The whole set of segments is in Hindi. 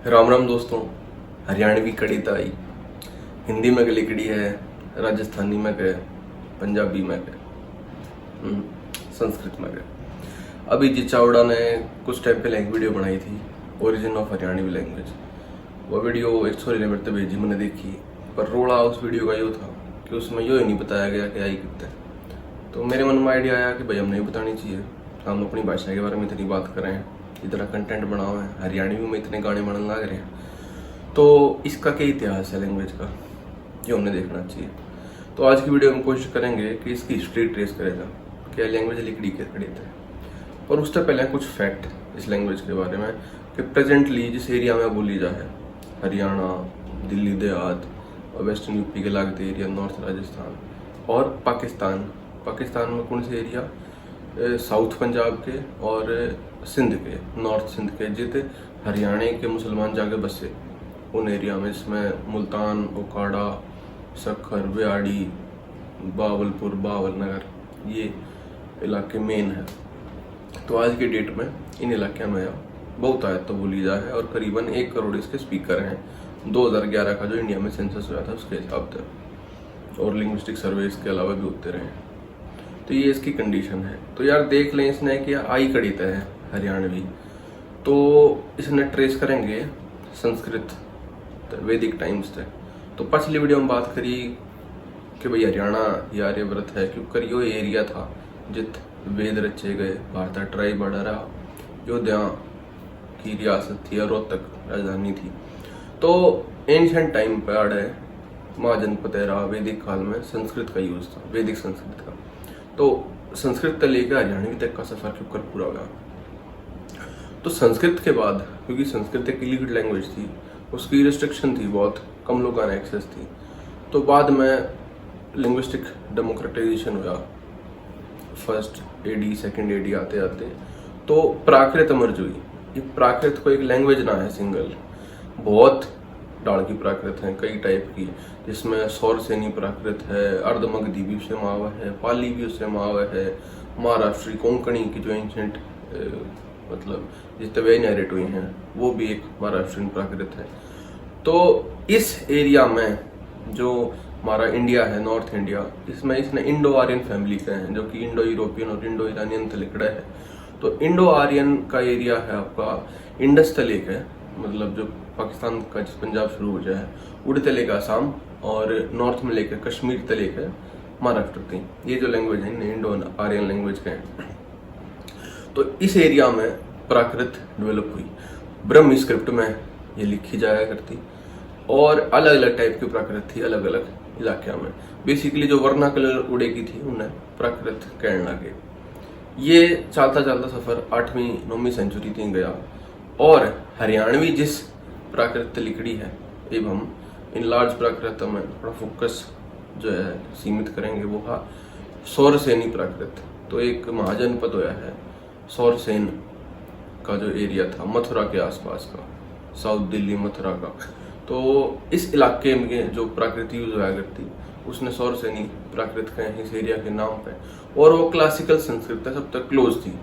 राम राम दोस्तों। हरियाणवी कड़ी ताई हिंदी में लिखड़ी है, राजस्थानी में गए, पंजाबी में गए, संस्कृत में गए। अभी जी चावड़ा ने कुछ टाइम पहले एक वीडियो बनाई थी, ओरिजिन ऑफ हरियाणवी लैंग्वेज। वो वीडियो एक छोरी ने मेरे से भेजी, मैंने देखी, पर रोड़ा उस वीडियो का यो था कि उसमें यो ही नहीं बताया गया कि आई कितना है। तो मेरे मन में आइडिया आया कि भाई हम नहीं बतानी चाहिए, हम अपनी भाषा के बारे में इतनी बात कर रहे हैं, इतना कंटेंट बना हुआ है, हरियाणवी में इतने गाने बनने लग रहे हैं, तो इसका क्या इतिहास है लैंग्वेज का, ये हमने देखना चाहिए। तो आज की वीडियो में कोशिश करेंगे कि इसकी हिस्ट्री ट्रेस करेगा, क्या लैंग्वेज लिखड़ी के खड़ी थे। और उससे पहले कुछ फैक्ट इस लैंग्वेज के बारे में कि प्रेजेंटली जिस एरिया में बोली जाए, हरियाणा, दिल्ली देहात और वेस्टर्न यूपी के लागते एरिया, नॉर्थ राजस्थान और पाकिस्तान में कौन से एरिया, साउथ पंजाब के और सिंध के, नॉर्थ सिंध के, जिते हरियाणा के मुसलमान जाके बसे उन एरिया में, इसमें मुल्तान, ओकाड़ा, सखर, व्याड़ी, बावलपुर, बावलनगर, ये इलाके मेन है। तो आज के डेट में इन इलाके में बहुत आयत तो बोली जा है और करीबन 1 करोड़ इसके स्पीकर हैं 2011 का जो इंडिया में सेंसस हुआ था उसके हिसाब से, और लिंग्विस्टिक सर्वे इसके अलावा भी होते रहे। तो ये इसकी कंडीशन है। तो यार देख लें, इसने किया आई कड़ी तय है हरियाणवी, तो इसने ट्रेस करेंगे संस्कृत वैदिक टाइम्स तक। तो पिछली वीडियो में बात करी कि भाई हरियाणा ये आर्यव्रत है, क्योंकि यो एरिया था जित वेद रचे गए, भारत ट्राई बड़ा रहा, योध्या की रियासत थी और रोहतक राजधानी थी। तो एंशियंट टाइम पे आड़े महाजनपद रहा, वैदिक काल में संस्कृत का यूज था, वैदिक संस्कृत का। तो संस्कृत से लेकर हरियाणवी तक का सफर क्यों कर पूरा हुआ। तो संस्कृत के बाद, क्योंकि संस्कृत एक इलीगल लैंग्वेज थी, उसकी रिस्ट्रिक्शन थी, बहुत कम लोगों ने एक्सेस थी। तो बाद में लिंग्विस्टिक डेमोक्रेटाइजेशन हुआ, फर्स्ट एडी, सेकंड एडी आते आते तो प्राकृत इमर्ज हुई। ये प्राकृत को एक लैंग्वेज ना है सिंगल, बहुत डाल की प्राकृत है, कई टाइप की, जिसमें सौरसेनी प्राकृत है, अर्धमगधी भी उससे माव है, पाली भी उससे माव है, महाराष्ट्री कोंकणी की जो एंशियंट मतलब जितने वे नैरेट हुए हैं वो भी एक महाराष्ट्रीयन प्राकृत है। तो इस एरिया में जो हमारा इंडिया है, नॉर्थ इंडिया, इसमें इसने इंडो आर्यन फैमिली के हैं, जो कि इंडो यूरोपियन और इंडो ईरानियन तलिकड़ा है। तो इंडो आर्यन का एरिया है आपका इंडस तलेक है, मतलब जो पाकिस्तान का जिस पंजाब शुरू हो जाए उड़ तलेक आसाम, और नॉर्थ में लेकर कश्मीर तलेक है महाराष्ट्र थी। ये जो लैंग्वेज है इंडो आर्यन लैंग्वेज के हैं। तो इस एरिया में प्राकृत डेवलप हुई, ब्रह्मी स्क्रिप्ट में ये लिखी जाया करती, और अलग अलग टाइप की प्राकृत थी अलग अलग इलाके में। बेसिकली जो वर्नाकुलर उड़े की थी उन्हें प्राकृत कहने लगे। ये चलता चलता सफर 8वीं 9वीं सेंचुरी तक गया, और हरियाणवी जिस प्राकृत लिखड़ी है, एवं हम इन लार्ज प्राकृत में थोड़ा फोकस जो है सीमित करेंगे, वो है सौरसेनी प्राकृत। तो एक महाजनपद होया है सौरसेन का जो एरिया था मथुरा के आसपास का, साउथ दिल्ली मथुरा का। तो इस इलाके में जो प्राकृत यूज हुआ करती उसने सौरसेनी प्राकृत कहे इस एरिया के नाम पे, और वो क्लासिकल संस्कृत सब तक क्लोज थी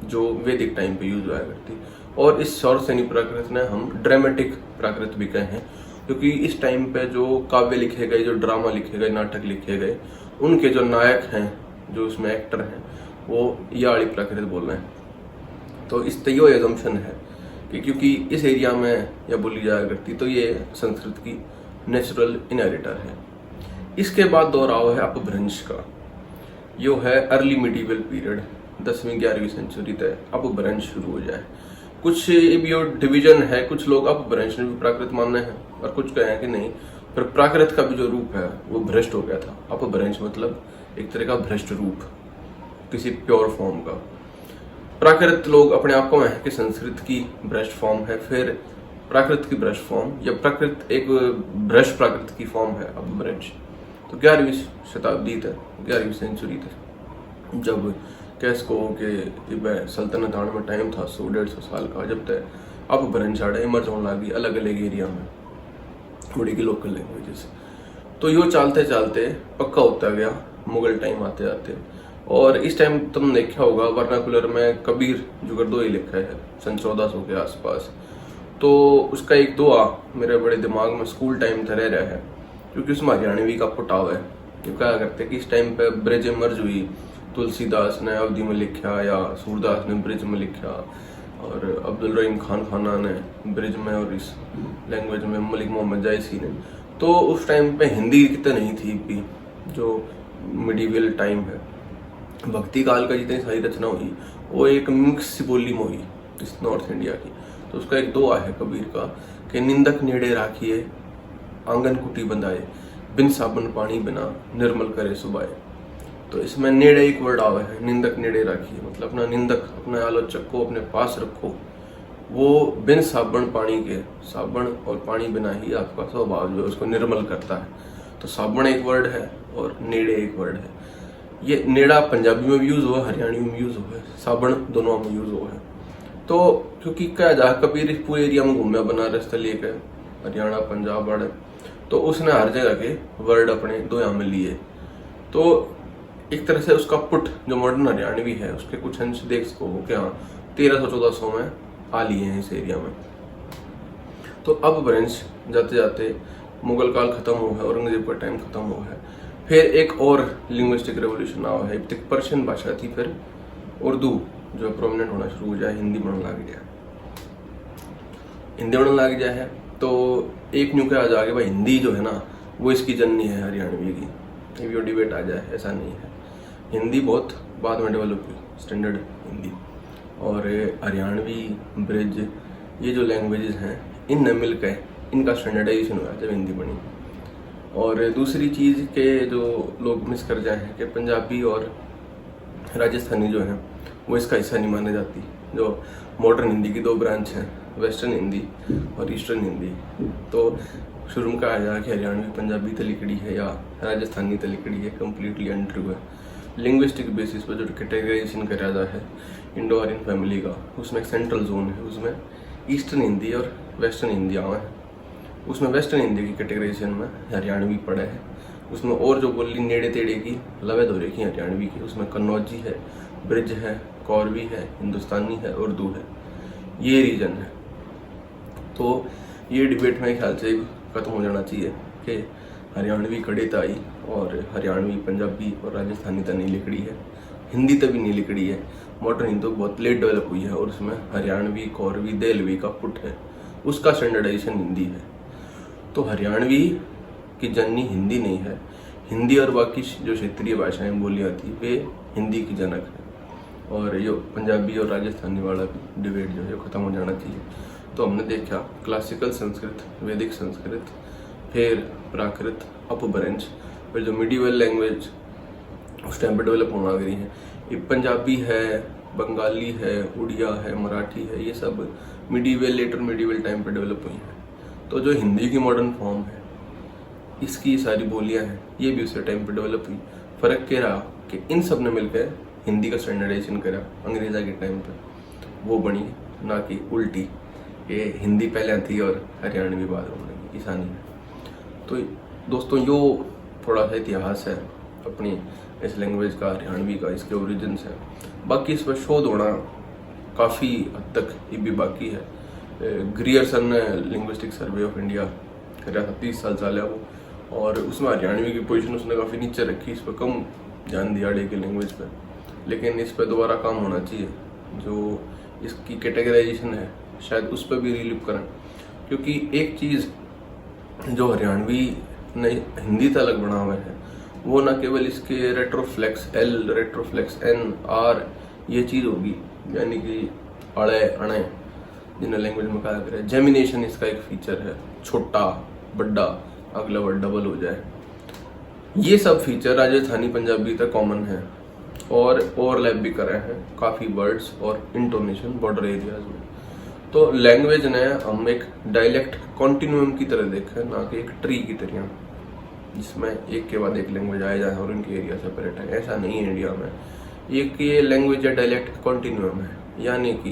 जो वैदिक टाइम पे यूज हुआ करती। और इस सौरसेनी प्राकृत ने हम ड्रामेटिक प्राकृत भी कहे हैं, क्योंकि इस टाइम पे जो काव्य लिखे गए, जो ड्रामा लिखे गए, नाटक लिखे गए, उनके जो नायक हैं, जो उसमें एक्टर हैं, वो ये वाली प्राकृत बोल रहे हैं। तो इस तयो एजम्पशन है कि क्योंकि इस एरिया में यह बोली जाया करती, तो ये संस्कृत की नेचुरल इनहेरिटर है। इसके बाद दौर आओ है अपभ्रंश का, यो है अर्ली मिडीवल पीरियड, 10वीं 11वीं सेंचुरी तक अपभ्रंश शुरू हो जाए। कुछ यो डिवीजन है, कुछ लोग अपभ्रंश में भी प्राकृत मानने हैं और कुछ कहें कि नहीं, पर प्राकृत का भी जो रूप है वो भ्रष्ट हो गया था। अपभ्रंश मतलब एक तरह का भ्रष्ट रूप किसी प्योर फॉर्म का। प्राकृत लोग अपने आप को है कि संस्कृत की भ्रष्ट फॉर्म है, फिर प्राकृत की भ्रष्ट फॉर्म, या प्राकृत एक भ्रष्ट प्राकृत की फॉर्म है अपभ्रंश। तो 11वीं शताब्दी तक, 11वीं सेंचुरी तक, जब कैसको के सल्तनत आने में टाइम था 100-150 साल का, जब तक अपभ्रंश आड़े इमर्ज होने लगी अलग अलग एरिया में थोड़ी की लोकल लैंग्वेजेस। तो यो चलते चलते पक्का होता गया मुगल टाइम आते आते। और इस टाइम तुम देखा होगा वर्नाकुलर में कबीर जुगरदोई लिखा है सन 1400 के आसपास। तो उसका एक दुआ मेरे बड़े दिमाग में स्कूल टाइम से रह रहा है, क्योंकि उसमें हरियाणवी का पुटाव है। तो क्या करते कि इस टाइम पे ब्रिज इमर्ज हुई, तुलसीदास ने अवधी में लिखा या सूरदास ने ब्रिज में लिखा और अब्दुल रहीम खान खाना ने ब्रिज में और इस लैंग्वेज में मलिक मोहम्मद जायसी ने। तो उस टाइम पे हिंदी कितने नहीं थी भी, जो मिडीवल टाइम है, भक्ति काल का जितनी सारी रचना हुई वो एक मिक्स सी बोली में हुई इस नॉर्थ इंडिया की। तो उसका एक दुआ है कबीर का कि निंदक नेड़े राखिए आंगन कुटी बंधाए, बिन साबन पानी बिना निर्मल करे सुबाए। तो इसमें नेड़े एक वर्ड आवा है, निंदक नेड़े राखिए, मतलब अपना निंदक, अपने आलोचक को अपने पास रखो, वो बिन साबन पानी के, साबन और पानी बिना ही आपका स्वभाव जो है उसको निर्मल करता है। तो साबन एक वर्ड है और नेड़े एक वर्ड है। ये नेड़ा पंजाबी में भी यूज हुआ, हरियाणवी में यूज हुआ है, साबन दोनों में यूज हुआ है। तो क्योंकि क्या जा कबीर इस पूरे एरिया में घूमे, बनारस से लेकर हरियाणा पंजाब वाले, तो उसने हर जगह के वर्ड अपने दो यहाँ में लिए। तो एक तरह से उसका पुट जो मॉडर्न हरियाणवी है उसके कुछ अंश देख सको कि हाँ 1300-1400 में आ लिए हैं इस एरिया में। तो अब ब्रंश जाते जाते मुगल काल खत्म हुआ है, औरंगजेब का टाइम खत्म हुआ है, फिर एक और लिंग्विस्टिक रेवोल्यूशन आया है। एक पर्शियन भाषा थी, फिर उर्दू जो प्रोमिनेंट होना शुरू हो जाए, हिंदी बनने लग गया, हिंदी बनने लग गया है। तो एक न्यू क्या आ जाएगा भाई, हिंदी जो है ना वो इसकी जननी है हरियाणवी की, ये भी डिबेट आ जाए, ऐसा नहीं है। हिंदी बहुत बाद में डेवलप हुई, स्टैंडर्ड हिंदी, और हरियाणवी, ब्रिज, ये जो लैंग्वेजेस हैं इनने मिलकर इनका स्टैंडर्डाइजेशन हुआ जब हिंदी बनी। और दूसरी चीज़ के जो लोग मिस कर जाए हैं कि पंजाबी और राजस्थानी जो है वो इसका हिस्सा नहीं माने जाती। जो मॉडर्न हिंदी की दो ब्रांच हैं, वेस्टर्न हिंदी और ईस्टर्न हिंदी। तो शुरू में कहा जाए कि हरियाणवी पंजाबी तलिकड़ी है या राजस्थानी तलिकड़ी है, कम्प्लीटली अनट्रू है। लिंग्विस्टिक बेसिस पर जो कैटेगराइजेशन करा जाए है इंडो आर्यन फैमिली का, उसमें एक सेंट्रल जोन है, उसमें ईस्टर्न हिंदी और वेस्टर्न हिंदी आवा है। उसमें वेस्टर्न हिंदी की कैटेगराइजेशन में हरियाणवी पड़ा है। उसमें और जो बोली नेड़े तेड़े की लवे धोरे की हरियाणवी की, उसमें कन्नौजी है, ब्रिज है, कौरवी है, हिंदुस्तानी है, उर्दू है, ये रीजन है। तो ये डिबेट मेरे ख्याल से खत्म हो जाना चाहिए कि हरियाणवी कड़े ताई और हरियाणवी पंजाबी और राजस्थानी तो नहीं लिखड़ी है, हिंदी तो भी नहीं लिखड़ी है। मॉडर्न हिंदी बहुत लेट डेवलप हुई है और उसमें हरियाणवी, कौरवी, देलवी का पुट है, उसका स्टैंडर्डाइजेशन हिंदी है। तो हरियाणवी की जननी हिंदी नहीं है, हिंदी और बाकी जो क्षेत्रीय भाषाएं बोली जाती है वे हिंदी की जनक है। और ये पंजाबी और राजस्थानी वाला डिबेट जो है खत्म हो जाना चाहिए। तो हमने देखा क्लासिकल संस्कृत, वैदिक संस्कृत, फिर प्राकृत, अपभ्रंश, फिर जो मिडीवल लैंग्वेज उस टाइम पर डेवलप होना लग रही है, ये पंजाबी है, बंगाली है, उड़िया है, मराठी है, ये सब मिडीवल, लेटर मिडीवल टाइम पर डेवलप हुई हैं। तो जो हिंदी की मॉडर्न फॉर्म है, इसकी सारी बोलियां हैं, ये भी उसी टाइम पर डेवलप हुई। फर्क क्या रहा कि इन सब ने मिलकर हिंदी का स्टैंडर्डाइजेशन करा अंग्रेजा के टाइम पे, वो बनी, ना कि उल्टी ये हिंदी पहले थी और हरियाणवी बाद में बनी, ऐसा नहीं है। तो दोस्तों यो थोड़ा सा इतिहास है अपनी इस लैंग्वेज का, हरियाणवी का, इसके ओरिजिन्स है। बाकी इस पर शोध होना काफ़ी हद तक ये भी बाकी है। ग्रियर्सन ने लिंग्विस्टिक सर्वे ऑफ इंडिया करा था, 30 साल चला वो, और उसमें हरियाणवी की पोजीशन उसने काफ़ी नीचे रखी, इस पर कम ध्यान दिया डे की लैंग्वेज पर। लेकिन इस पर दोबारा काम होना चाहिए, जो इसकी कैटेगराइजेशन है शायद उस पर भी रिलीव करें। क्योंकि एक चीज़ जो हरियाणवी ने हिंदी तक अलग बना हुआ है, वो ना केवल इसके रेट्रोफ्लेक्स एल, रेट्रोफ्लेक्स एन, आर, ये चीज़ होगी, यानी कि अड़े अणे जिन्हें लैंग्वेज में कहा करें, जेमिनेशन इसका एक फीचर है, छोटा बड़ा अगला वर्ड डबल हो जाए, ये सब फीचर राजस्थानी पंजाबी तक कॉमन है और ओवरलैप भी कर रहे हैं काफ़ी वर्ड्स और इंटोनेशन बॉर्डर एरियाज में। तो लैंग्वेज ने हम एक डायलेक्ट कॉन्टिन्यूम की तरह देखें, ना कि एक ट्री की तरह जिसमें एक के बाद एक लैंग्वेज आए जाए और उनके एरिया सेपरेट है। ऐसा नहीं है इंडिया में, एक ये लैंग्वेज या डायलेक्ट कॉन्टिन्यूम है, यानी कि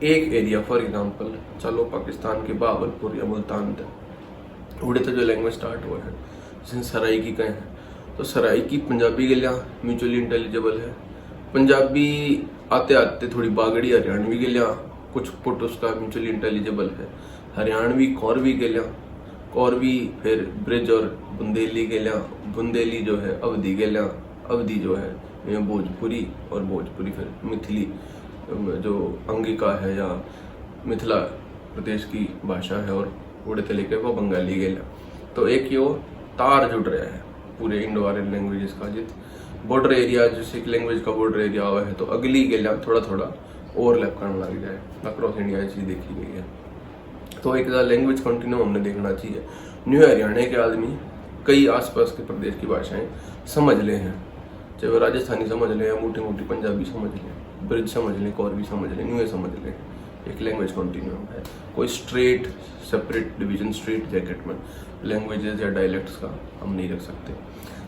एक एरिया, फॉर एग्जांपल चलो पाकिस्तान के बावलपुर या मुल्तान तक उड़े तो जो लैंग्वेज स्टार्ट हुआ है, जैसे सराइकी कहें, तो सराइकी पंजाबी के लिए म्यूचुअली इंटेलिजिबल है। पंजाबी आते आते थोड़ी बागड़ी हरियाणवी के लिए कुछ पुट उसका म्यूचुअली इंटेलिजिबल है। हरियाणवी कौरवी गेल्या, कौरवी फिर ब्रिज और बुंदेली गेल्या, बुंदेली जो है अवधी गेल्या, अवधी जो है ये भोजपुरी, और भोजपुरी फिर मिथिली जो अंगिका है या मिथिला प्रदेश की भाषा है, और उड़ते लेके वो बंगाली गेल्या। तो एक यो तार जुड़ रहा है पूरे इंडो आर्यन लैंग्वेजेस का। जित बॉर्डर एरिया जैसे लैंग्वेज का बॉर्डर एरिया हुआ है तो अगली गेल्या थोड़ा थोड़ा ओवरलैप करने लग जाए, अक्रॉस इंडिया चीज देखी गई है। तो एक लैंग्वेज कंटिन्यूम हमने देखना चाहिए। न्यू हरियाणा के आदमी कई आसपास के प्रदेश की भाषाएं समझ ले हैं, चाहे वो राजस्थानी समझ लें या मोटी मोटी पंजाबी समझ लें, ब्रिज समझ लें, कौरवी समझ लें, न्यू समझ लें, एक लैंग्वेज कंटिन्यूम है। कोई straight separate division straight jacket में लैंग्वेजेस या डायलेक्ट्स का हम नहीं रख सकते।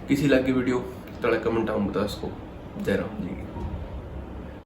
किसी लाइक की वीडियो तड़ा कमेंट आऊँ बता इसको। जय राम जी।